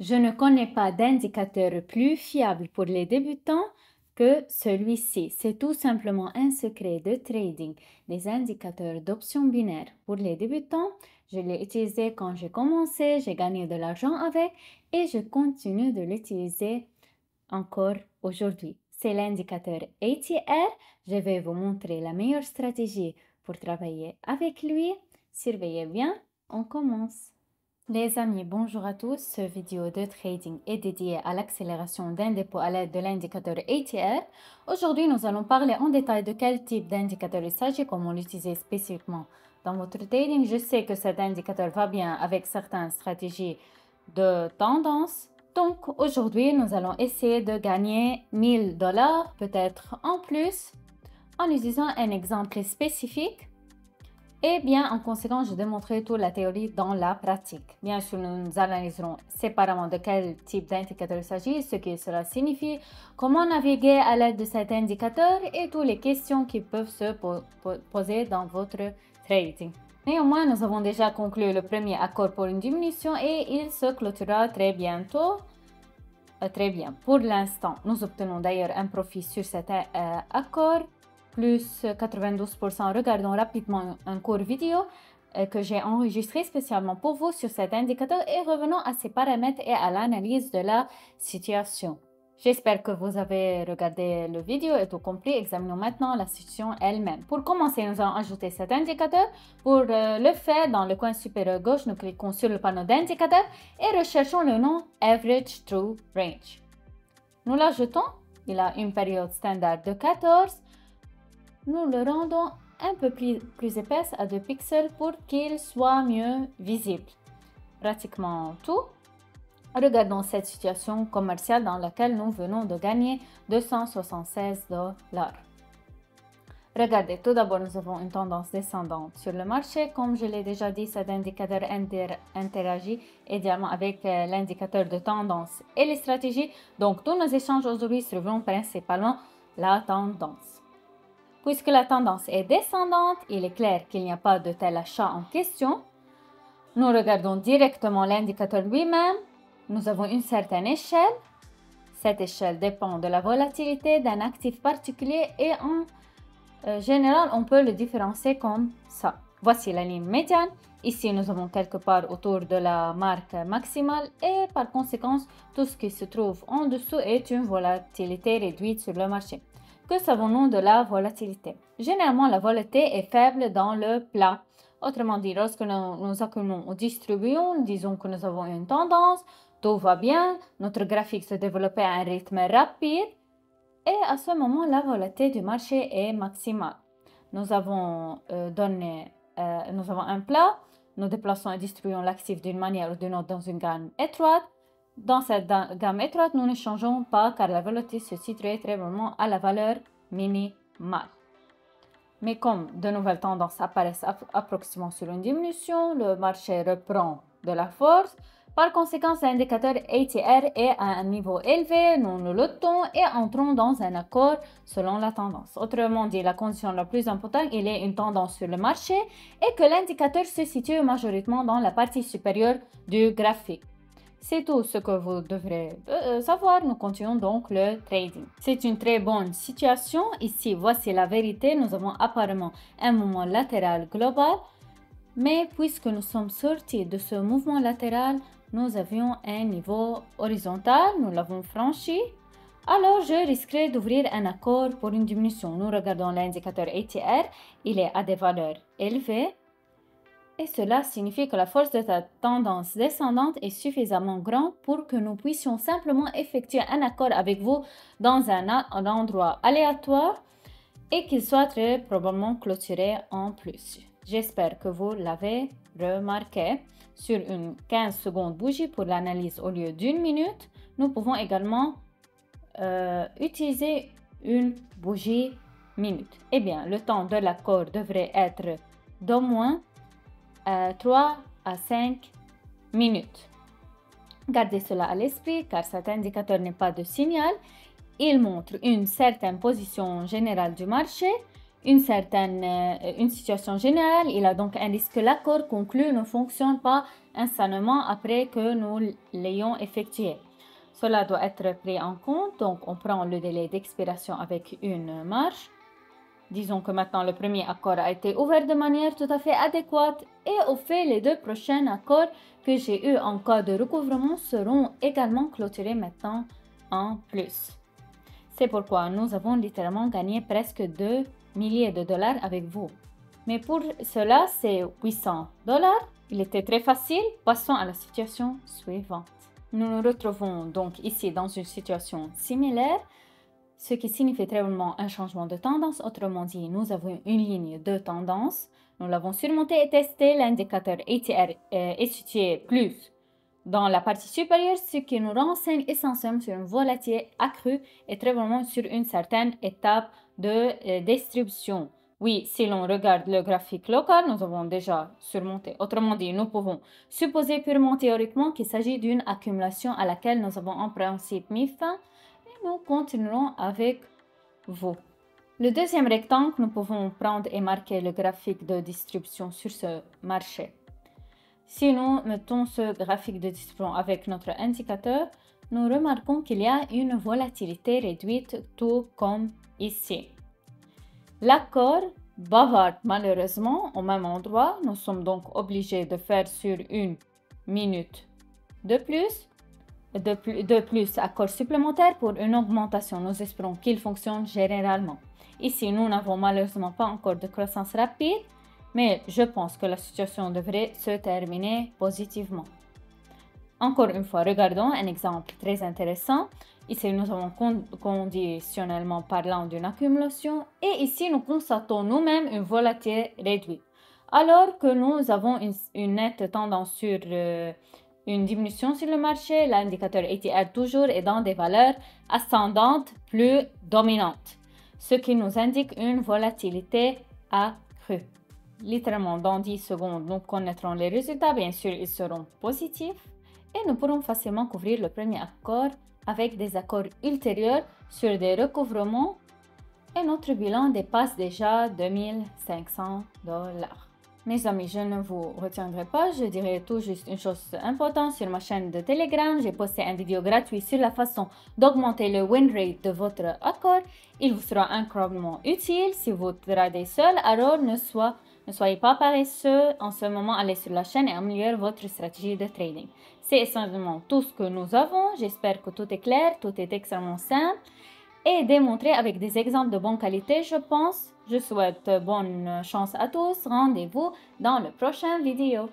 Je ne connais pas d'indicateur plus fiable pour les débutants que celui-ci. C'est tout simplement un secret de trading, des indicateurs d'options binaires. Pour les débutants, je l'ai utilisé quand j'ai commencé, j'ai gagné de l'argent avec et je continue de l'utiliser encore aujourd'hui. C'est l'indicateur ATR. Je vais vous montrer la meilleure stratégie pour travailler avec lui. Surveillez bien, on commence. Les amis, bonjour à tous. Ce vidéo de trading est dédié à l'accélération d'un dépôt à l'aide de l'indicateur ATR. Aujourd'hui, nous allons parler en détail de quel type d'indicateur il s'agit, comment l'utiliser spécifiquement dans votre trading. Je sais que cet indicateur va bien avec certaines stratégies de tendance. Donc aujourd'hui, nous allons essayer de gagner 1000 $, peut-être en plus, en utilisant un exemple spécifique. Et bien, en conséquence, je démontrerai toute la théorie dans la pratique. Bien sûr, nous analyserons séparément de quel type d'indicateur il s'agit, ce que cela signifie, comment naviguer à l'aide de cet indicateur et toutes les questions qui peuvent se poser dans votre trading. Néanmoins, nous avons déjà conclu le premier accord pour une diminution et il se clôturera très bientôt. Très bien. Pour l'instant, nous obtenons d'ailleurs un profit sur cet accord. Plus 92%. Regardons rapidement un court vidéo que j'ai enregistré spécialement pour vous sur cet indicateur et revenons à ses paramètres et à l'analyse de la situation. J'espère que vous avez regardé le vidéo et tout compris. Examinons maintenant la situation elle-même. Pour commencer, nous allons ajouter cet indicateur. Pour le faire, dans le coin supérieur gauche, nous cliquons sur le panneau d'indicateur et recherchons le nom Average True Range. Nous l'ajoutons. Il a une période standard de 14. Nous le rendons un peu plus épaisse à 2 pixels pour qu'il soit mieux visible. Pratiquement tout. Regardons cette situation commerciale dans laquelle nous venons de gagner 276 $. Regardez, tout d'abord, nous avons une tendance descendante sur le marché. Comme je l'ai déjà dit, cet indicateur interagit idéalement avec l'indicateur de tendance et les stratégies. Donc, tous nos échanges aujourd'hui seront principalement la tendance. Puisque la tendance est descendante, il est clair qu'il n'y a pas de tel achat en question. Nous regardons directement l'indicateur lui-même. Nous avons une certaine échelle. Cette échelle dépend de la volatilité d'un actif particulier et en général, on peut le différencier comme ça. Voici la ligne médiane. Ici, nous avons quelque part autour de la marque maximale et par conséquent, tout ce qui se trouve en dessous est une volatilité réduite sur le marché. Que savons-nous de la volatilité? Généralement, la volatilité est faible dans le plat. Autrement dit, lorsque nous accumulons ou distribuons, disons que nous avons une tendance, tout va bien, notre graphique se développe à un rythme rapide et à ce moment, la volatilité du marché est maximale. Nous avons un plat, nous déplaçons et distribuons l'actif d'une manière ou d'une autre dans une gamme étroite. Dans cette gamme étroite, nous ne changeons pas car la volatilité se situe très vraiment à la valeur minimale. Mais comme de nouvelles tendances apparaissent approximativement sur une diminution, le marché reprend de la force. Par conséquent, l'indicateur ATR est à un niveau élevé, nous le lotons et entrons dans un accord selon la tendance. Autrement dit, la condition la plus importante, il y a une tendance sur le marché et que l'indicateur se situe majoritairement dans la partie supérieure du graphique. C'est tout ce que vous devrez savoir. Nous continuons donc le trading. C'est une très bonne situation. Ici, voici la vérité. Nous avons apparemment un mouvement latéral global. Mais puisque nous sommes sortis de ce mouvement latéral, nous avions un niveau horizontal. Nous l'avons franchi. Alors, je risquerai d'ouvrir un accord pour une diminution. Nous regardons l'indicateur ATR. Il est à des valeurs élevées. Et cela signifie que la force de ta tendance descendante est suffisamment grande pour que nous puissions simplement effectuer un accord avec vous dans un endroit aléatoire et qu'il soit très probablement clôturé en plus. J'espère que vous l'avez remarqué. Sur une 15 secondes bougie pour l'analyse au lieu d'une minute, nous pouvons également utiliser une bougie minute. Eh bien, le temps de l'accord devrait être d'au moins 3 à 5 minutes. Gardez cela à l'esprit car cet indicateur n'est pas de signal. Il montre une certaine position générale du marché, une situation générale. Il a donc indiqué que l'accord conclu ne fonctionne pas instantanément après que nous l'ayons effectué. Cela doit être pris en compte, donc on prend le délai d'expiration avec une marge. Disons que maintenant le premier accord a été ouvert de manière tout à fait adéquate et au fait les deux prochains accords que j'ai eus en cas de recouvrement seront également clôturés maintenant en plus. C'est pourquoi nous avons littéralement gagné presque 2 milliers de dollars avec vous. Mais pour cela, c'est 800 dollars. Il était très facile. Passons à la situation suivante. Nous nous retrouvons donc ici dans une situation similaire, ce qui signifie très probablement un changement de tendance. Autrement dit, nous avons une ligne de tendance. Nous l'avons surmontée et testée. L'indicateur ATR est situé plus dans la partie supérieure, ce qui nous renseigne essentiellement sur une volatilité accrue et très probablement sur une certaine étape de distribution. Oui, si l'on regarde le graphique local, nous avons déjà surmonté. Autrement dit, nous pouvons supposer purement théoriquement qu'il s'agit d'une accumulation à laquelle nous avons en principe mis fin et nous continuerons avec vous. Le deuxième rectangle, nous pouvons prendre et marquer le graphique de distribution sur ce marché. Si nous mettons ce graphique de distribution avec notre indicateur, nous remarquons qu'il y a une volatilité réduite tout comme ici. L'accord bavarde malheureusement au même endroit. Nous sommes donc obligés de faire sur une minute de plus accord supplémentaire pour une augmentation. Nous espérons qu'il fonctionne généralement. Ici, nous n'avons malheureusement pas encore de croissance rapide, mais je pense que la situation devrait se terminer positivement. Encore une fois, regardons un exemple très intéressant. Ici, nous avons conditionnellement parlant d'une accumulation et ici, nous constatons nous-mêmes une volatilité réduite. Alors que nous avons une nette tendance sur une diminution sur le marché, l'indicateur ATR toujours est dans des valeurs ascendantes plus dominantes, ce qui nous indique une volatilité accrue. Littéralement, dans 10 secondes, nous connaîtrons les résultats. Bien sûr, ils seront positifs et nous pourrons facilement couvrir le premier accord avec des accords ultérieurs sur des recouvrements et notre bilan dépasse déjà 2500 dollars. Mes amis, je ne vous retiendrai pas, je dirai tout juste une chose importante. Sur ma chaîne de Telegram, j'ai posté une vidéo gratuite sur la façon d'augmenter le win rate de votre accord. Il vous sera incroyablement utile si vous tradez seul, alors ne soyez pas paresseux en ce moment, allez sur la chaîne et améliorez votre stratégie de trading. C'est essentiellement tout ce que nous avons. J'espère que tout est clair, tout est extrêmement simple et démontré avec des exemples de bonne qualité, je pense. Je souhaite bonne chance à tous. Rendez-vous dans le prochain vidéo.